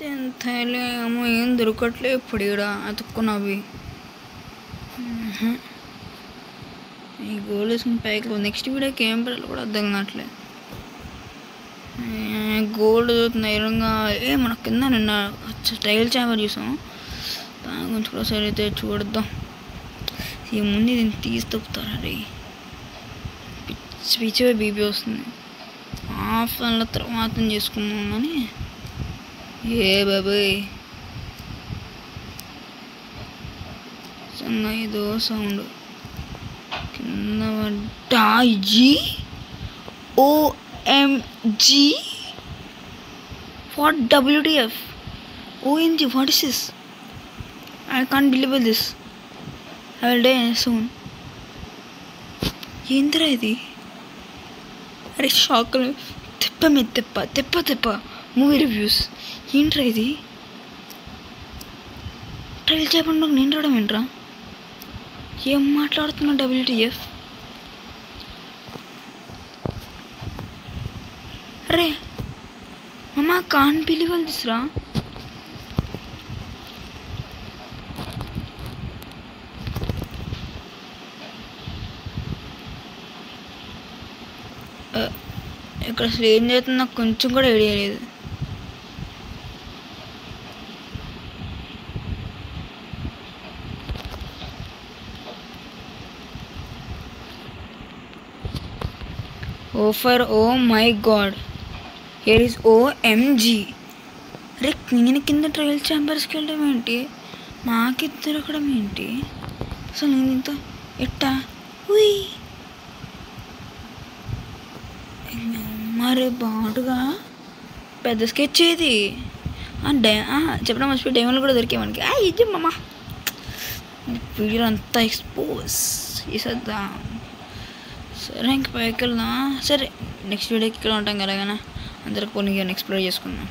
ఎంతలే అమ్మో ఏం దొరకట్లే ఇప్పుడు ఇక్కడ అతుక్కున్నవి. ఈ గోల్డ్ వేసుకుని పైకి నెక్స్ట్ వీడియోకి ఏం పిల్లలు కూడా అర్థం కావట్లే. గోల్డ్ నైరంగా మన కింద నిన్న టైల్ చాంబర్ చూసాం, దాని గురించి కూడా సరే అయితే చూడద్దాం. ఈ ముందు దీన్ని తీసి తొక్కుతారు. అది పిచ్చి పిచ్చిగా బీపీ వస్తుంది. హాఫ్ అన్ల తర్వాత చేసుకున్నాం కానీ ఏ బాబాయ్ సంగ ఏదో సౌండ్ కింద పడ్డా. OMG, what WTF, OMG, what is this? I can't believe this. I will die soon. ఏందిరా ఇది? అరే షాక్. తెప్ప మీద తెప్ప తెప్ప తెప్ప మూవీ రివ్యూస్ ఏంట్రా ఇది? ట్రైల్ చేయకుండా నేను రావడం ఏంట్రా? ఏం మాట్లాడుతున్నా? WTF. అరే మమ్మా కాంట్ బిలీవ్ దిస్ రా. ఇక్కడ అసలు ఏం చేస్తుంది నాకు కొంచెం కూడా ఐడియా లేదు. Oh my god, here is OMG. అరే నేను కింద ట్రయల్ ఛాంబర్స్కి వెళ్ళడం ఏంటి? మాకిద్దరు అక్కడ ఏంటి? అసలు నేను ఇంత ఎట్టా మరి బాటుగా పెద్ద స్కెచ్ ఇది. చెప్పడం మర్చిపోయి డైమండ్లు కూడా దొరికాయి మనకి. ఇది మమ్మ వీడియో అంతా ఎక్స్పోజ్ చేసేద్దాం. సరే ఇంక పైకి వెళ్దాం. సరే నెక్స్ట్ వీడియోకి ఇక్కడ ఉంటాం ఎలాగైనా. అందరికి కొన్ని ఎక్స్ప్లోర్ చేసుకుందాం.